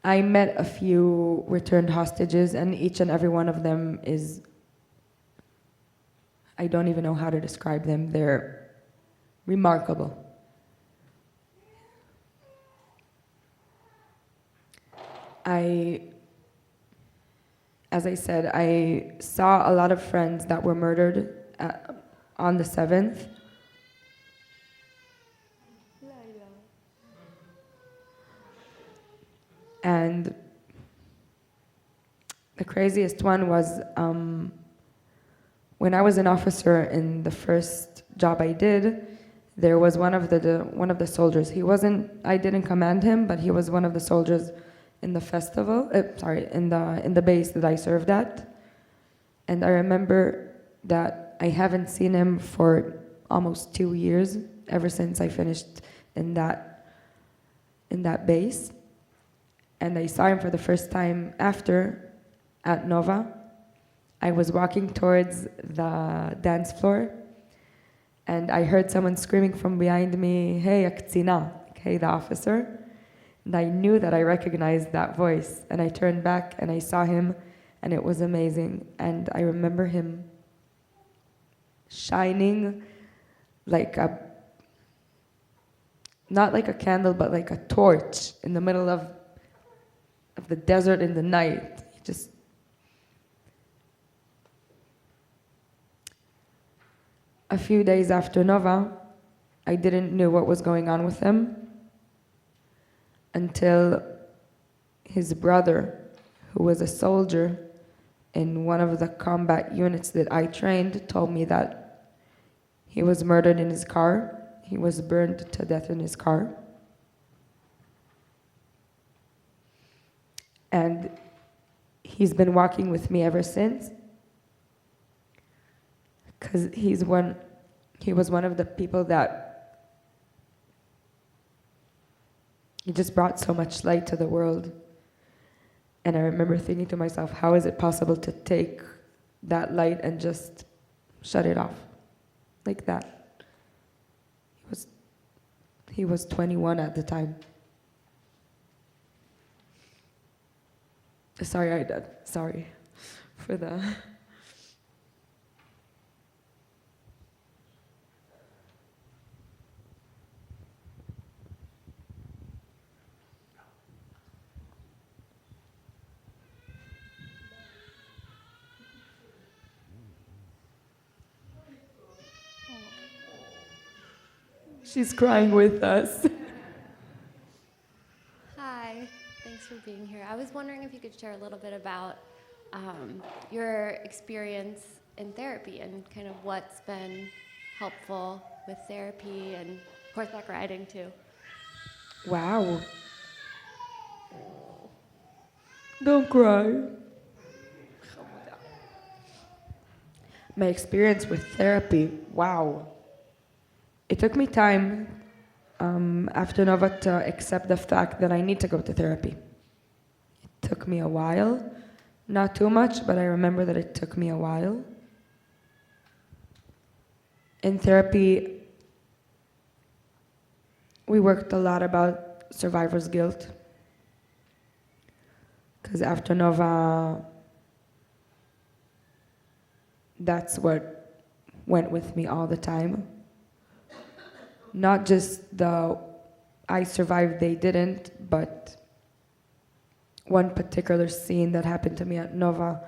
I met a few returned hostages, and each and every one of them is, I don't even know how to describe them. They're remarkable. As I said, I saw a lot of friends that were murdered on the 7th. And the craziest one was when I was an officer in the first job I did, there was one of the soldiers. I didn't command him, but he was one of the soldiers in the festival, in the base that I served at. And I remember that I haven't seen him for almost 2 years, ever since I finished in that base. And I saw him for the first time after at Nova. I was walking towards the dance floor, and I heard someone screaming from behind me, "Hey, Aktsina," hey, the officer. And I knew that I recognized that voice, and I turned back and I saw him, and it was amazing. And I remember him shining not like a candle, but like a torch in the middle of the desert in the night. A few days after Nova, I didn't know what was going on with him until his brother who was a soldier in one of the combat units that I trained, told me that he was murdered in his car. He was burned to death in his car. And he's been walking with me ever since, because he was one of the people that he just brought so much light to the world. And I remember thinking to myself, how is it possible to take that light and just shut it off like that? He was 21 at the time. Sorry for the... She's crying with us. Hi, thanks for being here. I was wondering if you could share a little bit about your experience in therapy and kind of what's been helpful with therapy and horseback riding too. Wow. Don't cry. My experience with therapy, wow. It took me time after Nova to accept the fact that I need to go to therapy. It took me a while, not too much, but I remember that it took me a while. In therapy, we worked a lot about survivor's guilt. Because after Nova, that's what went with me all the time. Not just the I survived, they didn't, but one particular scene that happened to me at Nova,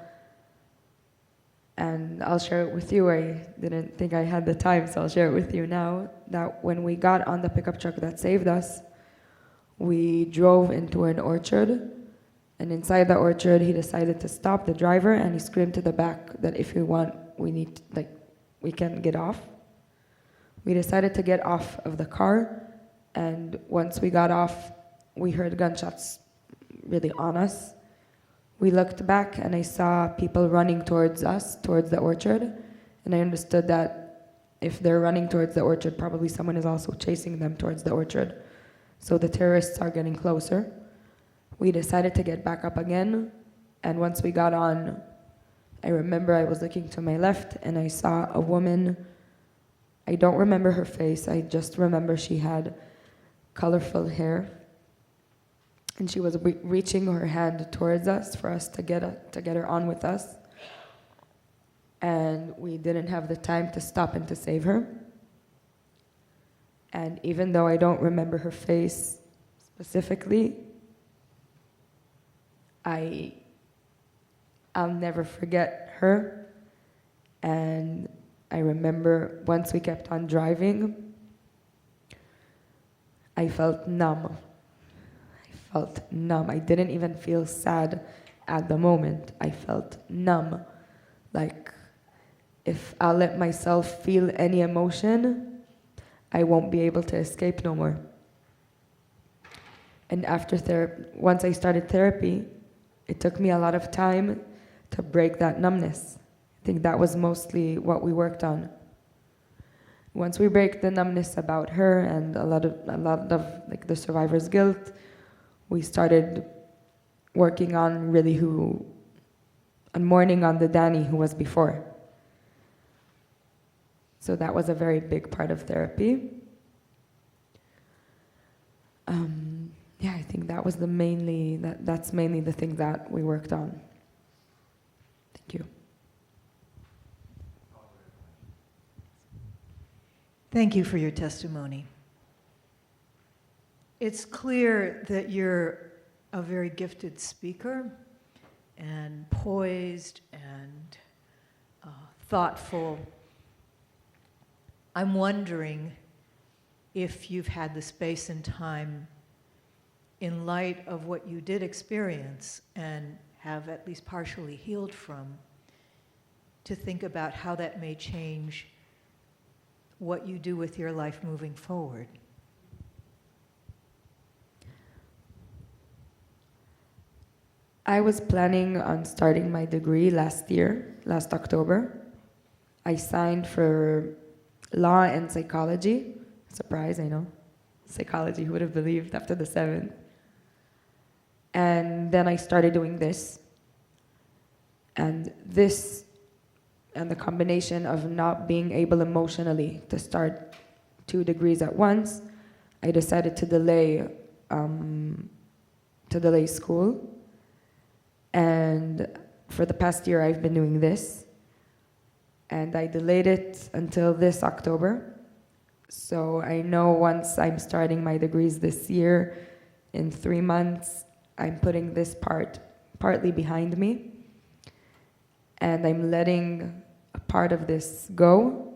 and I'll share it with you. I didn't think I had the time, so I'll share it with you now, that when we got on the pickup truck that saved us, we drove into an orchard, and inside the orchard, he decided to stop the driver, and he screamed to the back that if we want, we can get off. We decided to get off of the car, and once we got off, we heard gunshots really on us. We looked back, and I saw people running towards us, towards the orchard, and I understood that if they're running towards the orchard, probably someone is also chasing them towards the orchard. So the terrorists are getting closer. We decided to get back up again, and once we got on, I remember I was looking to my left, and I saw a woman. I don't remember her face, I just remember she had colorful hair, and she was reaching her hand towards us for us to get her on with us, and we didn't have the time to stop and to save her. And even though I don't remember her face specifically, I'll never forget her. And I remember once we kept on driving, I felt numb. I didn't even feel sad at the moment. I felt numb. Like, if I'll let myself feel any emotion, I won't be able to escape no more. And once I started therapy, it took me a lot of time to break that numbness. I think that was mostly what we worked on. Once we break the numbness about her and a lot of like the survivor's guilt, we started working on mourning on the Danny who was before. So that was a very big part of therapy. Yeah, I think that was that's mainly the thing that we worked on. Thank you. Thank you for your testimony. It's clear that you're a very gifted speaker and poised and thoughtful. I'm wondering if you've had the space and time in light of what you did experience and have at least partially healed from, to think about how that may change what you do with your life moving forward. I was planning on starting my degree last October. I signed for law and psychology. Surprise, I know. Psychology, who would have believed after the 7th? And then I started doing this. And this, and the combination of not being able emotionally to start 2 degrees at once, I decided to delay school. And for the past year, I've been doing this. And I delayed it until this October. So I know once I'm starting my degrees this year, in 3 months, I'm putting this partly behind me. And I'm letting a part of this go,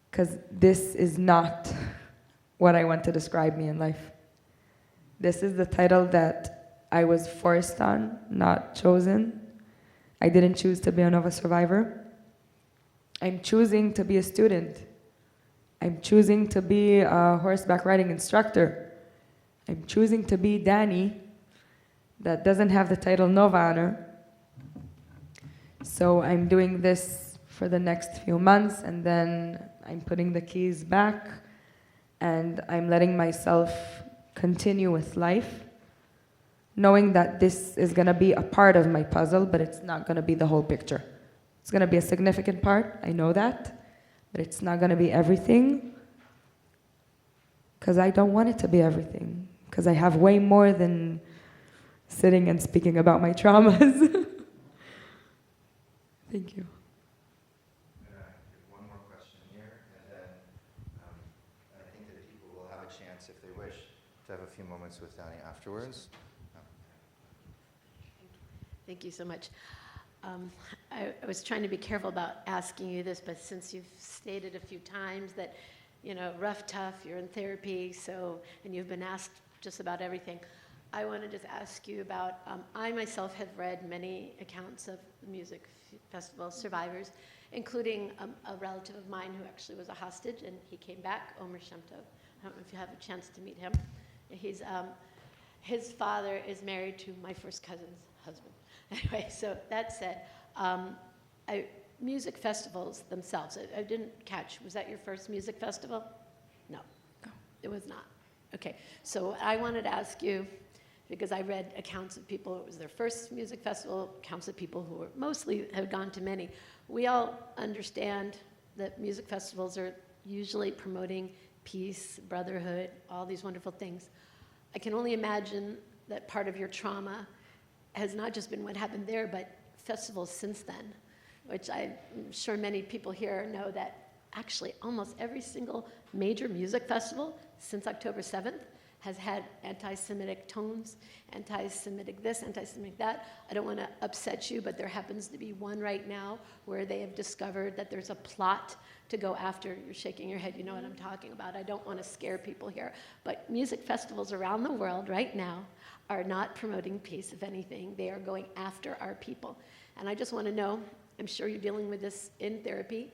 because this is not what I want to describe me in life. This is the title that I was forced on, not chosen. I didn't choose to be a Nova survivor. I'm choosing to be a student. I'm choosing to be a horseback riding instructor. I'm choosing to be Danny, that doesn't have the title Nova on her. So I'm doing this for the next few months, and then I'm putting the keys back, and I'm letting myself continue with life, knowing that this is going to be a part of my puzzle, but it's not going to be the whole picture. It's going to be a significant part, I know that, but it's not going to be everything, because I don't want it to be everything, because I have way more than sitting and speaking about my traumas. Thank you. One more question here, and then I think that people will have a chance, if they wish, to have a few moments with Danny afterwards. Thank you so much. I was trying to be careful about asking you this, but since you've stated a few times that, you know, rough, tough, you're in therapy, so, and you've been asked just about everything, I want to just ask you about, I myself have read many accounts of music festival survivors, including a relative of mine who actually was a hostage, and he came back, Omer Shemtov. I don't know if you have a chance to meet him. His father is married to my first cousin's husband. Anyway, so that said, music festivals themselves, I didn't catch, was that your first music festival? No, it was not. Okay, so I wanted to ask you, because I read accounts of people, it was their first music festival, accounts of people who were mostly have gone to many. We all understand that music festivals are usually promoting peace, brotherhood, all these wonderful things. I can only imagine that part of your trauma has not just been what happened there, but festivals since then, which I'm sure many people here know that actually almost every single major music festival since October 7th has had anti-Semitic tones, anti-Semitic this, anti-Semitic that. I don't want to upset you, but there happens to be one right now where they have discovered that there's a plot to go after. You're shaking your head, you know what I'm talking about. I don't want to scare people here. But music festivals around the world right now are not promoting peace. If anything, they are going after our people. And I just want to know, I'm sure you're dealing with this in therapy,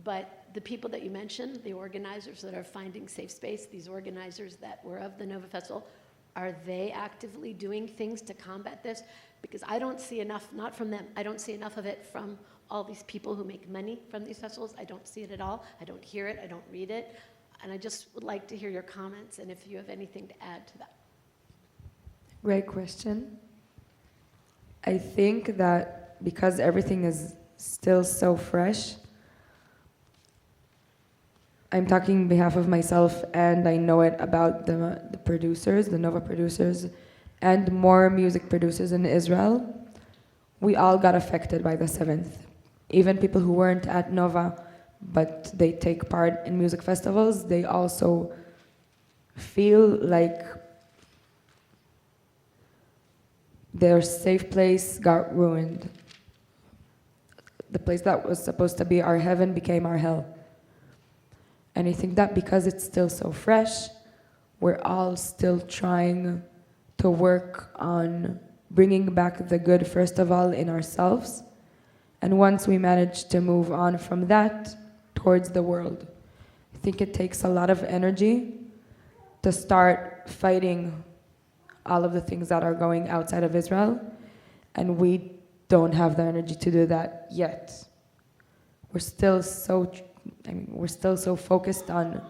but the people that you mentioned, the organizers that are finding safe space, these organizers that were of the Nova Festival, are they actively doing things to combat this? Because I don't see enough, not from them, I don't see enough of it from all these people who make money from these festivals. I don't see it at all. I don't hear it. I don't read it. And I just would like to hear your comments and if you have anything to add to that. Great question. I think that because everything is still so fresh, I'm talking on behalf of myself, and I know it about the producers, the Nova producers, and more music producers in Israel. We all got affected by the 7th. Even people who weren't at Nova, but they take part in music festivals, they also feel like their safe place got ruined. The place that was supposed to be our heaven became our hell. And I think that because it's still so fresh, we're all still trying to work on bringing back the good, first of all, in ourselves. And once we manage to move on from that towards the world, I think it takes a lot of energy to start fighting all of the things that are going outside of Israel. And we don't have the energy to do that yet. We're still so focused on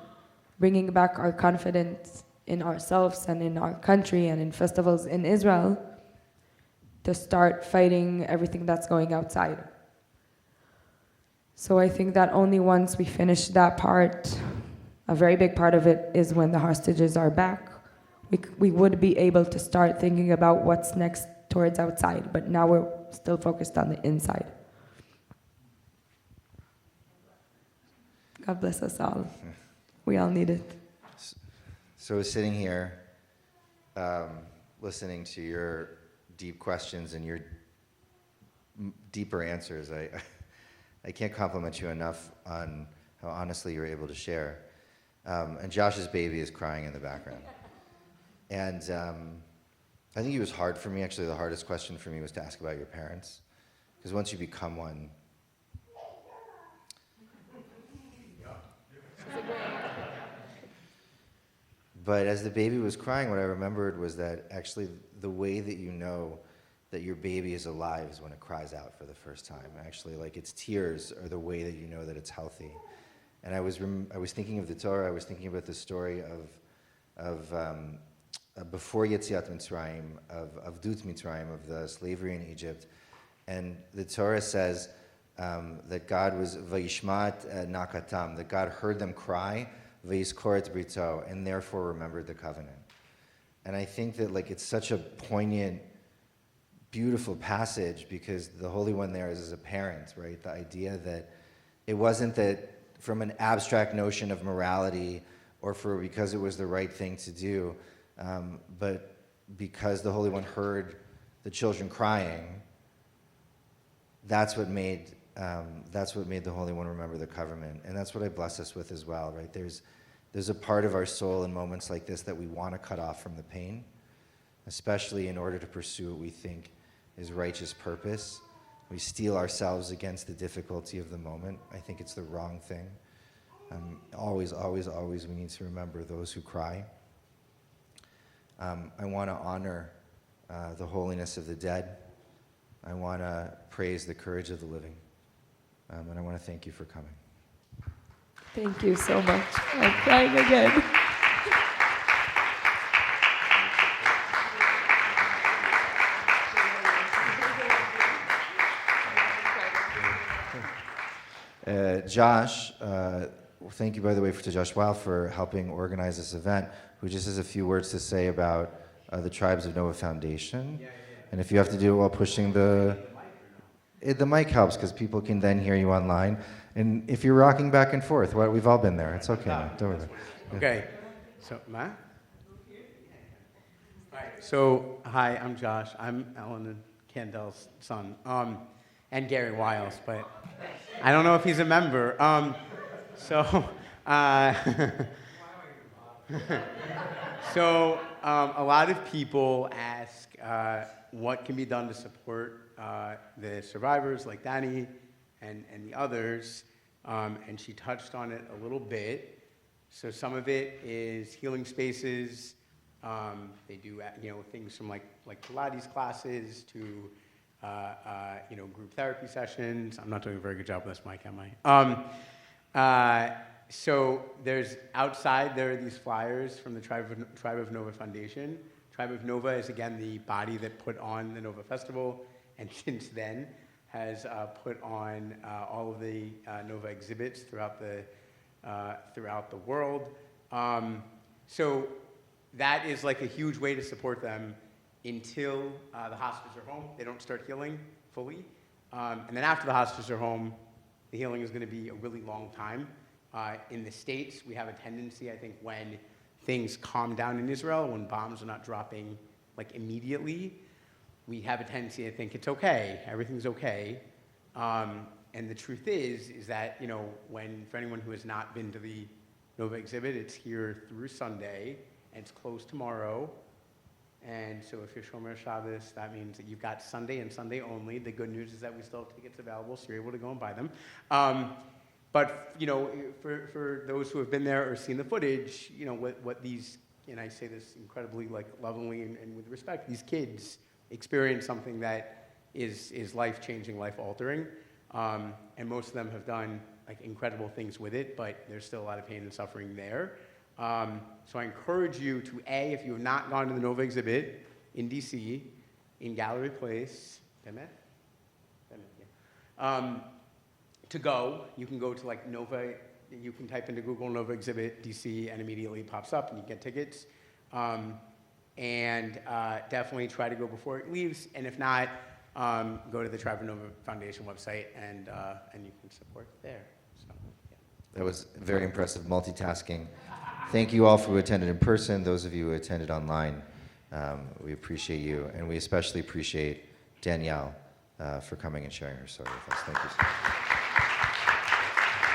bringing back our confidence in ourselves and in our country and in festivals in Israel to start fighting everything that's going outside. So I think that only once we finish that part, a very big part of it is when the hostages are back, we would be able to start thinking about what's next towards outside, but now we're still focused on the inside. God bless us all. We all need it. So sitting here, listening to your deep questions and your deeper answers, I can't compliment you enough on how honestly you're able to share. And Josh's baby is crying in the background. And I think it was hard for me, actually the hardest question for me was to ask about your parents. Because once you become one, but as the baby was crying, what I remembered was that actually the way that you know that your baby is alive is when it cries out for the first time. Actually, like its tears are the way that you know that it's healthy. And I was thinking of the Torah. I was thinking about the story of before Yetziat Mitzrayim, of Dut Mitzrayim, of the slavery in Egypt. And the Torah says that God was Vayishmat Nakatam, that God heard them cry, Vayizkor et Brito, and therefore remembered the covenant. And I think that like it's such a poignant, beautiful passage because the Holy One there is as a parent, right? The idea that it wasn't that from an abstract notion of morality or because it was the right thing to do, but because the Holy One heard the children crying, that's what made the Holy One remember the covenant, and that's what I bless us with as well, right? There's a part of our soul in moments like this that we want to cut off from the pain, especially in order to pursue what we think is righteous purpose. We steel ourselves against the difficulty of the moment. I think it's the wrong thing. Always, always, always we need to remember those who cry. I want to honor the holiness of the dead. I want to praise the courage of the living. And I want to thank you for coming. Thank you so much. I'm crying again. Josh, thank you, by the way, to Josh Weil for helping organize this event, who just has a few words to say about the Tribes of Nova Foundation. And if you have to do it while pushing the mic helps because people can then hear you online. And if you're rocking back and forth, well, we've all been there. It's okay. Don't worry. Okay. So, Ma? All right. So, hi, I'm Josh. I'm Ellen and Candel's son, and Gary Wiles, but I don't know if he's a member. A lot of people ask what can be done to support the survivors like Danny and the others, and she touched on it a little bit. So some of it is healing spaces. They do things from like Pilates classes to group therapy sessions. I'm not doing a very good job with this mic, am I? So there's outside, there are these flyers from the Tribe of Nova Foundation. Tribe of Nova is, again, the body that put on the Nova Festival, and since then has put on all of the Nova exhibits throughout the world. So that is like a huge way to support them until the hostages are home. They don't start healing fully. And then after the hostages are home, the healing is going to be a really long time. In the States, we have a tendency, I think, when things calm down in Israel, when bombs are not dropping like immediately, we have a tendency to think it's okay, everything's okay. And the truth is that, for anyone who has not been to the Nova exhibit, it's here through Sunday, and it's closed tomorrow. And so if you're Shomer Shabbos, that means that you've got Sunday and Sunday only. The good news is that we still have tickets available, so you're able to go and buy them. But, you know, for those who have been there or seen the footage, you know, what these, and I say this incredibly, like, lovingly and with respect, these kids experience something that is life-changing, life-altering. And most of them have done, like, incredible things with it, but there's still a lot of pain and suffering there. So I encourage you to, A, if you have not gone to the Nova exhibit in DC, in Gallery Place, to go. You can go to, like, Nova, you can type into Google Nova exhibit DC and immediately it pops up and you get tickets. Definitely try to go before it leaves, and if not, go to the Trevor Nova Foundation website and you can support there. So, yeah. That was very impressive multitasking. Thank you all who attended in person, those of you who attended online. We appreciate you, and we especially appreciate Danielle for coming and sharing her story with us. Thank you so much.